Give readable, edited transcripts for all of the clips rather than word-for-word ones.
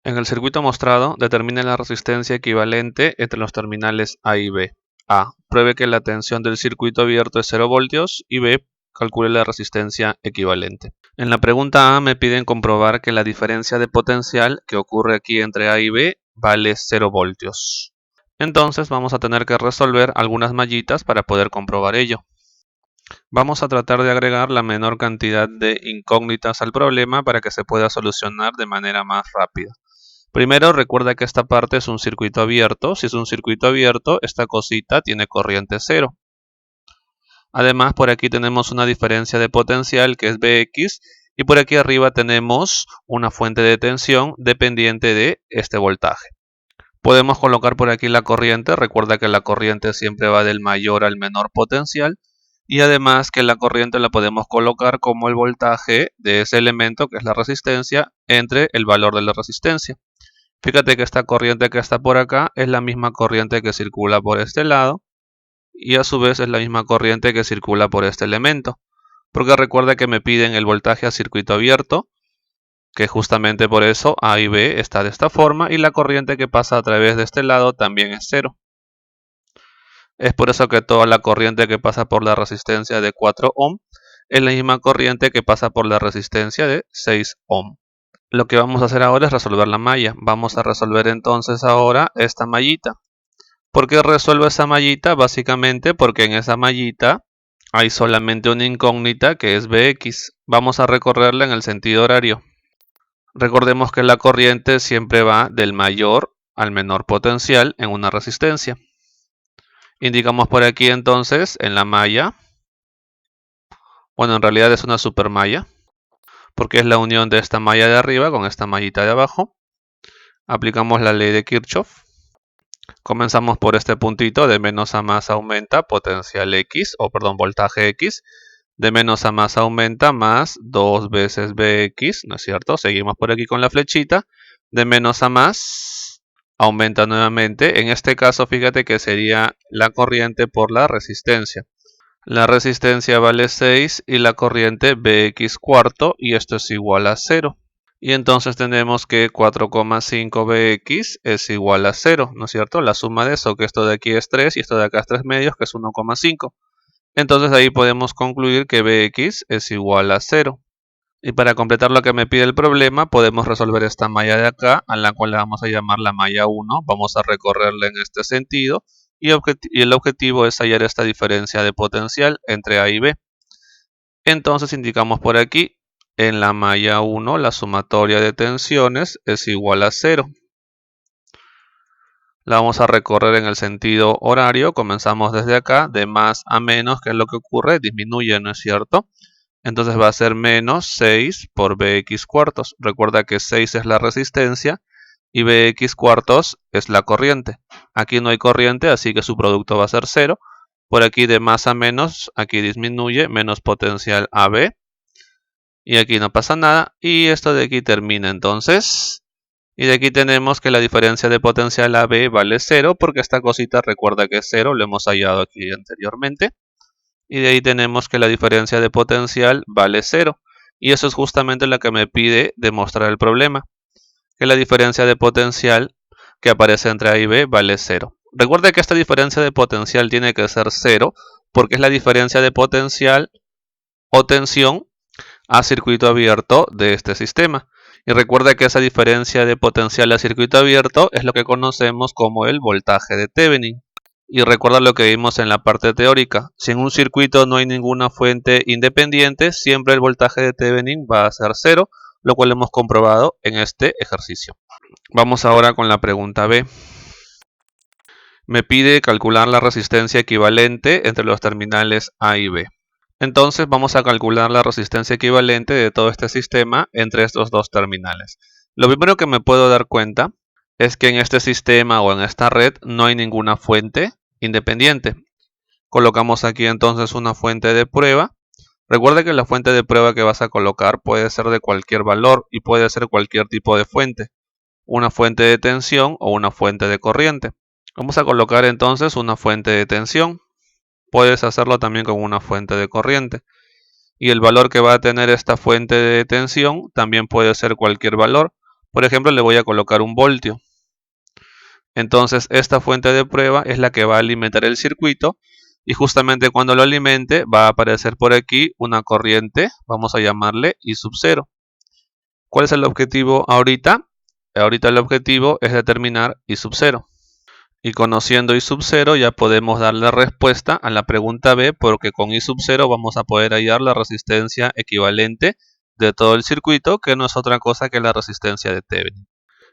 En el circuito mostrado, determine la resistencia equivalente entre los terminales A y B. A. Pruebe que la tensión del circuito abierto es 0 voltios y B. Calcule la resistencia equivalente. En la pregunta A me piden comprobar que la diferencia de potencial que ocurre aquí entre A y B vale 0 voltios. Entonces vamos a tener que resolver algunas mallitas para poder comprobar ello. Vamos a tratar de agregar la menor cantidad de incógnitas al problema para que se pueda solucionar de manera más rápida. Primero, recuerda que esta parte es un circuito abierto. Si es un circuito abierto, esta cosita tiene corriente 0. Además, por aquí tenemos una diferencia de potencial que es Vx y por aquí arriba tenemos una fuente de tensión dependiente de este voltaje. Podemos colocar por aquí la corriente. Recuerda que la corriente siempre va del mayor al menor potencial. Y además que la corriente la podemos colocar como el voltaje de ese elemento, que es la resistencia, entre el valor de la resistencia. Fíjate que esta corriente que está por acá es la misma corriente que circula por este lado y a su vez es la misma corriente que circula por este elemento. Porque recuerda que me piden el voltaje a circuito abierto, que justamente por eso A y B está de esta forma, y la corriente que pasa a través de este lado también es 0. Es por eso que toda la corriente que pasa por la resistencia de 4 ohm es la misma corriente que pasa por la resistencia de 6 ohm. Lo que vamos a hacer ahora es resolver la malla. Vamos a resolver entonces ahora esta mallita. ¿Por qué resuelvo esa mallita? Básicamente porque en esa mallita hay solamente una incógnita que es Vx. Vamos a recorrerla en el sentido horario. Recordemos que la corriente siempre va del mayor al menor potencial en una resistencia. Indicamos por aquí entonces en la malla, bueno, en realidad es una supermalla, porque es la unión de esta malla de arriba con esta mallita de abajo. Aplicamos la ley de Kirchhoff. Comenzamos por este puntito, de menos a más aumenta potencial X, voltaje X. De menos a más aumenta más 2 veces Vx, ¿no es cierto? Seguimos por aquí con la flechita. De menos a más aumenta nuevamente. En este caso, fíjate que sería la corriente por la resistencia. La resistencia vale 6 y la corriente Vx cuarto, y esto es igual a 0. Y entonces tenemos que 4,5 Vx es igual a 0, ¿no es cierto? La suma de eso, que esto de aquí es 3 y esto de acá es 3 medios, que es 1,5. Entonces ahí podemos concluir que Vx es igual a 0. Y para completar lo que me pide el problema, podemos resolver esta malla de acá, a la cual le vamos a llamar la malla 1. Vamos a recorrerla en este sentido. Y el objetivo es hallar esta diferencia de potencial entre A y B. Entonces indicamos por aquí, en la malla 1, la sumatoria de tensiones es igual a 0. La vamos a recorrer en el sentido horario. Comenzamos desde acá, de más a menos, que es lo que ocurre, disminuye, ¿no es cierto? Entonces va a ser menos 6 por Vx cuartos. Recuerda que 6 es la resistencia y Vx cuartos es la corriente. Aquí no hay corriente, así que su producto va a ser 0. Por aquí de más a menos, aquí disminuye, menos potencial AB. Y aquí no pasa nada, y esto de aquí termina entonces. Y de aquí tenemos que la diferencia de potencial AB vale 0, porque esta cosita recuerda que es 0, lo hemos hallado aquí anteriormente. Y de ahí tenemos que la diferencia de potencial vale 0. Y eso es justamente lo que me pide demostrar el problema, que la diferencia de potencial que aparece entre A y B vale 0. Recuerda que esta diferencia de potencial tiene que ser 0, porque es la diferencia de potencial o tensión a circuito abierto de este sistema. Y recuerda que esa diferencia de potencial a circuito abierto es lo que conocemos como el voltaje de Thevenin. Y recuerda lo que vimos en la parte teórica. Si en un circuito no hay ninguna fuente independiente, siempre el voltaje de Thevenin va a ser 0, lo cual hemos comprobado en este ejercicio. Vamos ahora con la pregunta B. Me pide calcular la resistencia equivalente entre los terminales A y B. Entonces vamos a calcular la resistencia equivalente de todo este sistema entre estos dos terminales. Lo primero que me puedo dar cuenta es que en este sistema o en esta red no hay ninguna fuente independiente. Colocamos aquí entonces una fuente de prueba. Recuerda que la fuente de prueba que vas a colocar puede ser de cualquier valor y puede ser cualquier tipo de fuente. Una fuente de tensión o una fuente de corriente. Vamos a colocar entonces una fuente de tensión. Puedes hacerlo también con una fuente de corriente. Y el valor que va a tener esta fuente de tensión también puede ser cualquier valor. Por ejemplo, le voy a colocar un voltio. Entonces esta fuente de prueba es la que va a alimentar el circuito y justamente cuando lo alimente va a aparecer por aquí una corriente, vamos a llamarle I sub 0. ¿Cuál es el objetivo ahorita? Ahorita el objetivo es determinar I sub 0. Y conociendo I sub 0 ya podemos darle respuesta a la pregunta B, porque con I sub 0 vamos a poder hallar la resistencia equivalente de todo el circuito, que no es otra cosa que la resistencia de Thevenin.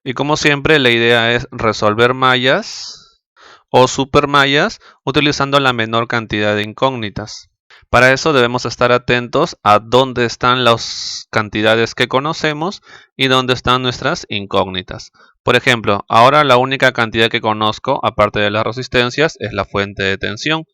Y como siempre, la idea es resolver mallas o supermallas utilizando la menor cantidad de incógnitas. Para eso debemos estar atentos a dónde están las cantidades que conocemos y dónde están nuestras incógnitas. Por ejemplo, ahora la única cantidad que conozco, aparte de las resistencias, es la fuente de tensión.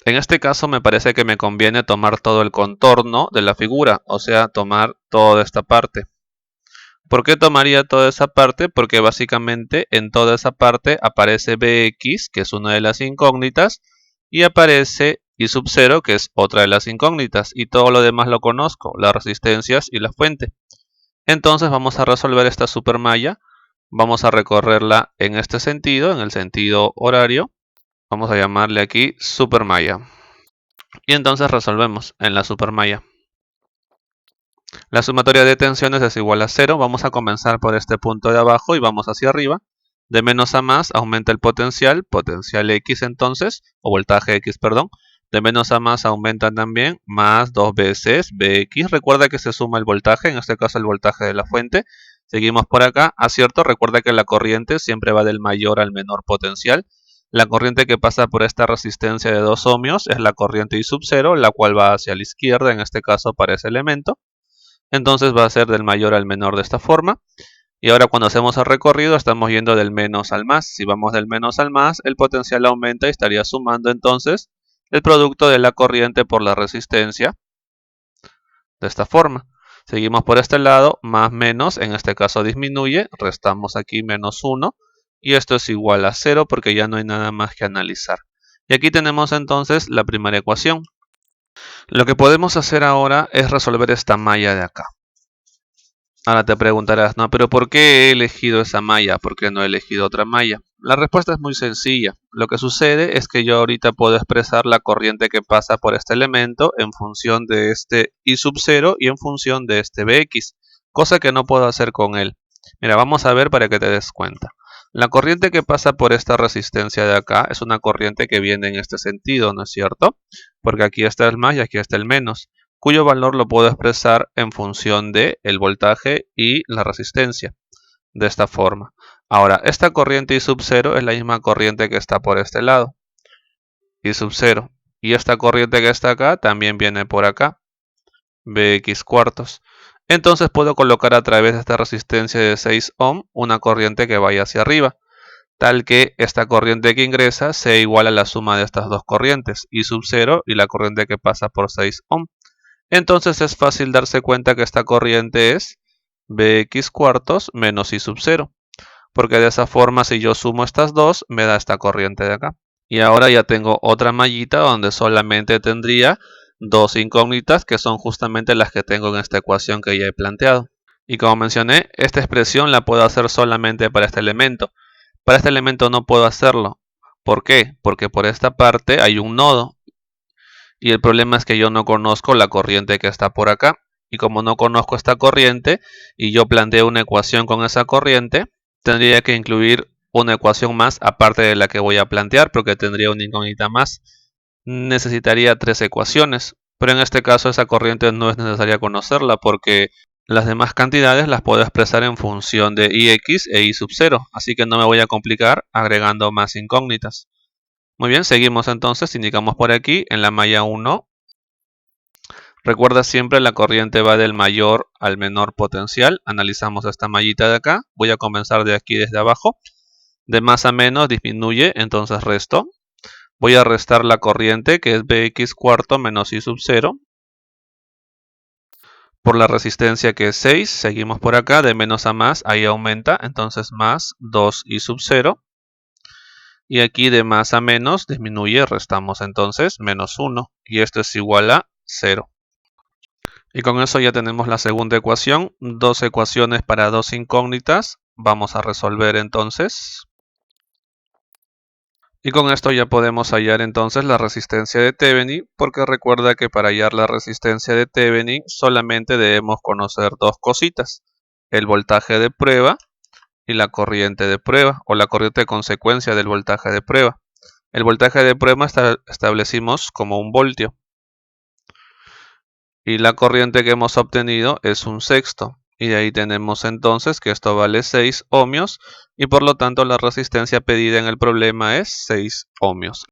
En este caso me parece que me conviene tomar todo el contorno de la figura, o sea, tomar toda esta parte. ¿Por qué tomaría toda esa parte? Porque básicamente en toda esa parte aparece Bx, que es una de las incógnitas, y aparece I sub 0, que es otra de las incógnitas, y todo lo demás lo conozco, las resistencias y la fuente. Entonces vamos a resolver esta supermalla, vamos a recorrerla en este sentido, en el sentido horario, vamos a llamarle aquí supermalla. Y entonces resolvemos en la supermalla. La sumatoria de tensiones es igual a 0. Vamos a comenzar por este punto de abajo y vamos hacia arriba. De menos a más aumenta el potencial X entonces, o voltaje X, perdón. De menos a más aumenta también más 2 veces Bx. Recuerda que se suma el voltaje, en este caso el voltaje de la fuente. Seguimos por acá. Acierto, recuerda que la corriente siempre va del mayor al menor potencial. La corriente que pasa por esta resistencia de 2 ohmios es la corriente I sub 0, la cual va hacia la izquierda, en este caso para ese elemento. Entonces va a ser del mayor al menor de esta forma. Y ahora cuando hacemos el recorrido estamos yendo del menos al más. Si vamos del menos al más, el potencial aumenta y estaría sumando entonces el producto de la corriente por la resistencia de esta forma. Seguimos por este lado, más menos, en este caso disminuye, restamos aquí menos 1 y esto es igual a 0 porque ya no hay nada más que analizar. Y aquí tenemos entonces la primera ecuación. Lo que podemos hacer ahora es resolver esta malla de acá. Ahora te preguntarás, no, pero ¿por qué he elegido esa malla? ¿Por qué no he elegido otra malla? La respuesta es muy sencilla. Lo que sucede es que yo ahorita puedo expresar la corriente que pasa por este elemento en función de este I sub 0 y en función de este Bx, cosa que no puedo hacer con él. Mira, vamos a ver para que te des cuenta. La corriente que pasa por esta resistencia de acá es una corriente que viene en este sentido, ¿no es cierto? Porque aquí está el más y aquí está el menos, cuyo valor lo puedo expresar en función de el voltaje y la resistencia, de esta forma. Ahora, esta corriente I sub 0 es la misma corriente que está por este lado, I sub 0, y esta corriente que está acá también viene por acá, Bx cuartos. Entonces puedo colocar a través de esta resistencia de 6 ohm una corriente que vaya hacia arriba, tal que esta corriente que ingresa sea igual a la suma de estas dos corrientes, I sub 0 y la corriente que pasa por 6 ohm. Entonces es fácil darse cuenta que esta corriente es Bx cuartos menos I sub 0. Porque de esa forma si yo sumo estas dos me da esta corriente de acá. Y ahora ya tengo otra mallita donde solamente tendría dos incógnitas que son justamente las que tengo en esta ecuación que ya he planteado. Y como mencioné, esta expresión la puedo hacer solamente para este elemento. Para este elemento no puedo hacerlo. ¿Por qué? Porque por esta parte hay un nodo. Y el problema es que yo no conozco la corriente que está por acá. Y como no conozco esta corriente y yo planteo una ecuación con esa corriente, tendría que incluir una ecuación más aparte de la que voy a plantear porque tendría una incógnita más. Necesitaría 3 ecuaciones, pero en este caso esa corriente no es necesaria conocerla porque las demás cantidades las puedo expresar en función de Ix e I sub 0, así que no me voy a complicar agregando más incógnitas. Muy bien, seguimos entonces, indicamos por aquí en la malla 1. Recuerda siempre la corriente va del mayor al menor potencial. Analizamos esta mallita de acá. Voy a comenzar de aquí desde abajo. De más a menos disminuye, entonces resto. Voy a restar la corriente que es Bx cuarto menos I sub 0. Por la resistencia que es 6, seguimos por acá, de menos a más, ahí aumenta, entonces más 2I sub 0. Y aquí de más a menos disminuye, restamos entonces menos 1. Y esto es igual a 0. Y con eso ya tenemos la segunda ecuación, dos ecuaciones para dos incógnitas. Vamos a resolver entonces. Y con esto ya podemos hallar entonces la resistencia de Thevenin, porque recuerda que para hallar la resistencia de Thevenin solamente debemos conocer dos cositas: el voltaje de prueba y la corriente de prueba, o la corriente de consecuencia del voltaje de prueba. El voltaje de prueba establecimos como 1 voltio. Y la corriente que hemos obtenido es 1/6. Y de ahí tenemos entonces que esto vale 6 ohmios y por lo tanto la resistencia pedida en el problema es 6 ohmios.